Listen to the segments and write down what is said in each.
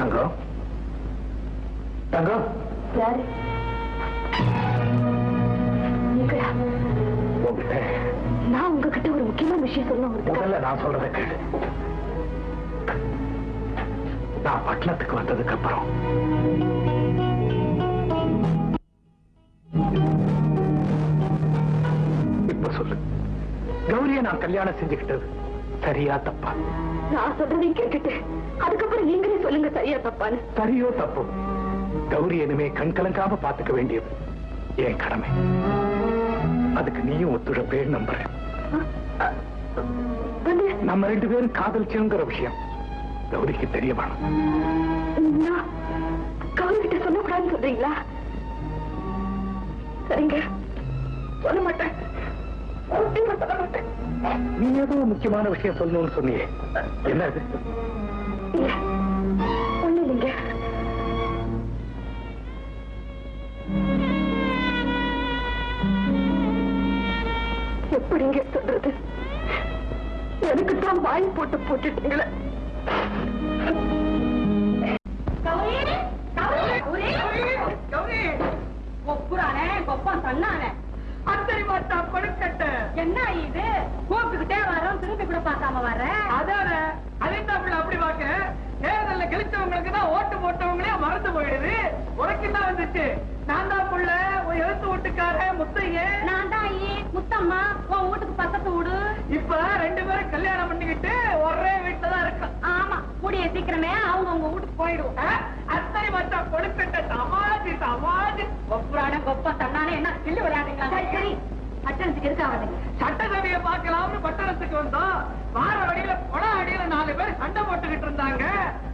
தங்கம் தங்கம் யாரு? நான் உங்ககிட்ட ஒரு முக்கியமான விஷயம் சொல்ல. நான் சொல்றத கேளு. நான் பட்டணத்துக்கு வந்ததுக்கு அப்புறம் இப்ப சொல்லு, கௌரிய நான் கல்யாணம் செஞ்சுக்கிட்டது சரியா தப்பா? நான் சொல்றதையும் கேட்டுட்டு அதுக்கப்புறம் நீங்களே சொல்லுங்க, சரியா தப்பான்னு. சரியோ தப்போ, கௌரி இனிமே கண் கலங்காம பாத்துக்க வேண்டியது என் கடமை. அதுக்கு நீயும் ஒத்துழைப்பேன்னு நம்புறேன். நம்ம 2 பேரும் காதலிச்சோங்கிற விஷயம் கௌரிக்கு தெரிய வேணும். கௌரி கிட்ட சொல்லக்கூடாதுன்னு சொல்றீங்களா? சரிங்க, சொல்ல மாட்டேன். நீ ஏதோ முக்கியமான விஷயம் சொல்லணும்னு சொன்னியே, என்ன அது? ஒண்ணு இல்லைங்க. எப்படிங்க சொல்றது? எனக்கு தான் வாய் போட்டு போட்டுட்டீங்களே. என்ன இது கூப்பிட்டுக்கிட்டே வரோம், திரும்பி கூட பார்க்காம வர்ற? அதான அப்படி பாக்க தேர்தல்ல கழிச்சவங்களுக்கு தான் ஓட்டு போட்டவங்களே மறந்து போயிடுது. உனக்கு என்ன வந்துச்சு? நான் தான் புள்ள, உன் எழுத்து வீட்டுக்கார முத்தைய. நான் தான் முத்தம்மா, உன் வீட்டுக்கு பக்கத்து வீடு. இப்ப 2 பேரும் கல்யாணம் பண்ணிக்கிட்டு ஒரே வீட்டுல தான் இருக்கு. ஆமா, கூடிய சீக்கிரமே அவங்க உங்க வீட்டுக்கு போயிடுவோம். அத்தனை மச்சா கொழுக்கட்ட சமாதி சமாதி கொப்புரான கொப்ப தன்னானே என்ன கிள்ளி விளையாடுங்களா? சரி பட்டணத்துக்கு இருக்காங்க. சட்டசபையை பார்க்கலாம்னு பட்டணத்துக்கு வந்தோம். வார வழியில கொட அடியில 4 பேர் சண்டை போட்டுக்கிட்டு இருந்தாங்க.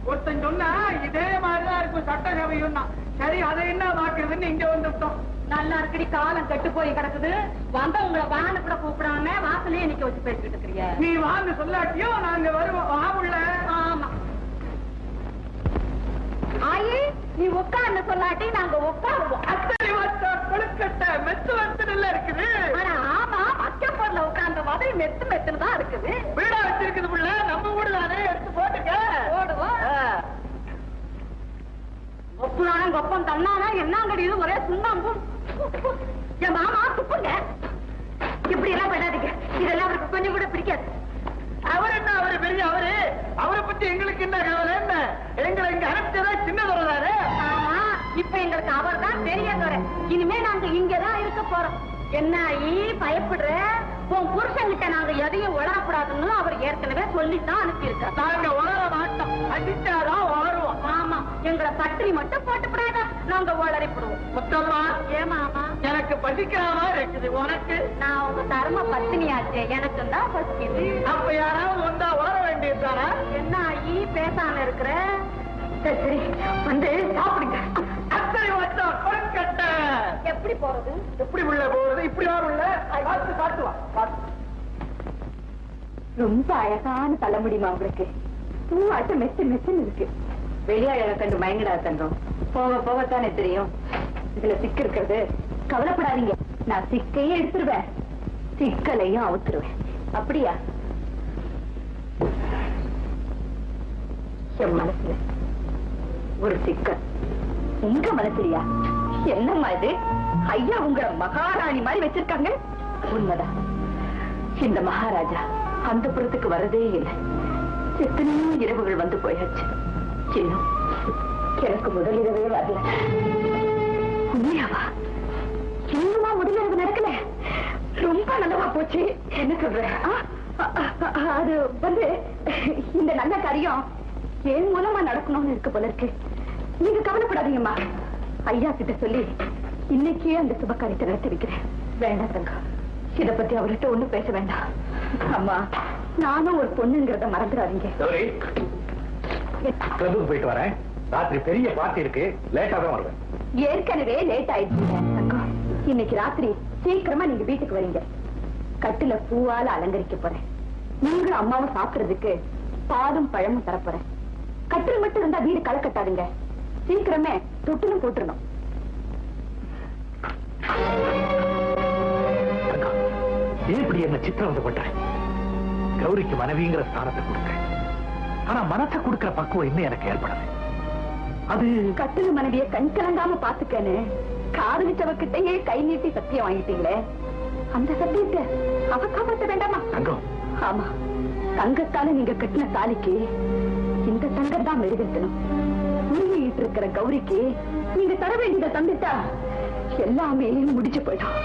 ஒருத்தன் சொன்னா இதே மாதிரிதான் இருக்கும் சட்டசபையும். சரி, அதை என்ன பாக்குறதுன்னு இங்க வந்துட்டோம். நல்லா இருக்கடி, காலம் கெட்டு போய் கிடக்குது. வந்தவங்களை வான்னு கூட கூப்பிடாம வாசலையே நிக்க வச்சு பேசிக்கிட்டு இருக்கிறிய. நீ வான்னு சொல்லாட்டியும் நாங்க வருவோம். வாமுள்ள. ஆமா ஆயி, நீ உட்கார்ந்து சொல்லாட்டி நாங்க உட்காருவோம். அத்தனை கொழுக்கட்டை மெத்து மெத்துன்னு இருக்குது. ஆமா, மக்க பொருளை உட்கார்ந்த மாதிரி மெத்து மெத்துன்னு தான் இருக்குது. வீடா வச்சிருக்குது புள்ள, நம்ம வீடு தானே, எடுத்து போட்டுக்க. போடுவோம். ஒப்புனாலும் கொப்பம் தன்னானா என்னங்கடி இது ஒரே சுண்ணாம்பும். என் மாமா துப்புங்க. இப்படி எல்லாம் பண்ணாதீங்க, இதெல்லாம் அவருக்கு கொஞ்சம் கூட பிடிக்காது. அவர் என்ன, அவரு பெரிய அவரு, அவரை பத்தி எங்களுக்கு என்ன கவலை? என்ன எங்களை இங்க அனுப்பிச்சதா சின்ன துறைதாரு. ஆமா, இப்ப எங்களுக்கு அவர் தான் பெரிய துறை. இனிமே நாங்க இங்கதான் இருக்க போறோம். என்ன பயப்படுற? உன் புருஷன்கிட்ட நாங்க எதையும் உளரக்கூடாதுன்னு அவர் ஏற்கனவே சொல்லித்தான் அனுப்பியிருக்க. நாங்க உளர மாட்டோம், அடிச்சாதான் உளருவோம். ஆமா, எங்களை பற்றி மட்டும் போட்டுப்படாத, நாங்க உளறிப்படுவோம். மொத்தமா ஏமாமா எனக்கு பசிக்காம இருக்குது. உனக்கு நான் உங்க தர்ம பத்தினியாச்சே, எனக்கு தான் பசிக்குது. அப்ப யாராவது வந்தா உளர வேண்டியதுதானே? என்ன பேசாம இருக்கிற? சரி வந்து சாப்பிடுங்க. அத்தனை வருஷம் கொழுக்கட்டை எப்படி போறது? எப்படி உள்ள போறது? இப்படி உள்ள பார்த்து காட்டுவா. ரொம்ப அழகான தலைமுடிமா உங்களுக்கு. பூவாட்ட மெச்சு மெச்சுன்னு இருக்கு. வெளியாள கண்டு மயங்கடா தங்கம். போக போகத்தானே தெரியும் இதுல சிக்கு இருக்கிறது. கவலைப்படாதீங்க, நான் சிக்கையே எடுத்துருவேன், சிக்கலையும் அவுத்துருவேன். அப்படியா? என் மனசுல ஒரு சிக்கல். உங்க மனசுலையா? என்னம்மா இது? ஐயா உங்களை மகாராணி மாதிரி வச்சிருக்காங்க. உண்மைதான், இந்த மகாராஜா அந்த புறத்துக்கு வரதே இல்லை. எத்தனையோ இரவுகள் வந்து போயாச்சு, இன்னும் எனக்கு முதலிரவே வரல. உண்மையாவா? இன்னுமா முதலிரவு நடக்கல? ரொம்ப நல்லவா போச்சு. என்ன சொல்ற? அது வந்து இந்த நல்ல காரியம் என் மூலமா நடக்கணும்னு இருக்கு போல இருக்கு. நீங்க கவலைப்படாதீங்கம்மா, ஐயா கிட்ட சொல்லி இன்னைக்கே அந்த சுப காரியத்தை நடத்தி வைக்கிறேன். வேண்டாம் தங்கம், இத பத்தி அவர்கிட்ட ஒண்ணும் பேச வேண்டாம். அம்மா, நானும் ஒரு பொண்ணுங்கிறத மறந்துடாதீங்க. போயிட்டு வரேன். ராத்திரி பெரிய பார்ட்டி இருக்கு, லேட்டா தான் வருவேன். ஏற்கனவே லேட் ஆயிடுச்சு தங்கம். இன்னைக்கு ராத்திரி சீக்கிரமா நீங்க வீட்டுக்கு வரீங்க. கட்டுல பூவால அலங்கரிக்க போறேன். நீங்களும் அம்மாவும் சாப்பிடுறதுக்கு பாலும் பழமும் தரப்போறேன். கட்டில் மட்டும் இருந்தா வீடு களை கட்டாதுங்க. சீக்கிரமே தொட்டிலும் போட்டுருணும். எப்படி என்ன சித்திரம் வந்து பண்றேன்? கௌரிக்கு மனைவிங்கிற ஸ்தானத்தை கொடுக்க, ஆனா மனசை கொடுக்கிற பக்குவம் இன்னும் எனக்கு ஏற்படல. அது கட்டுன மனைவிய கண் கலங்காம பாத்துக்கன்னு காதலிச்சவகிட்டயே கை நீட்டி சத்தியம் வாங்கிட்டீங்களே, அந்த சத்தியத்தை அவ காப்பாற்ற வேண்டாமா? தங்கம், ஆமா, தங்கத்தால நீங்க கட்டின தாலிக்கு இந்த தங்கம் தான் மெருகேற்றணும். நீங்கிட்டு இருக்கிற கௌரிக்கு நீங்க தர வேண்டியதை தந்துட்டா எல்லாமே முடிச்சு போயிடும்.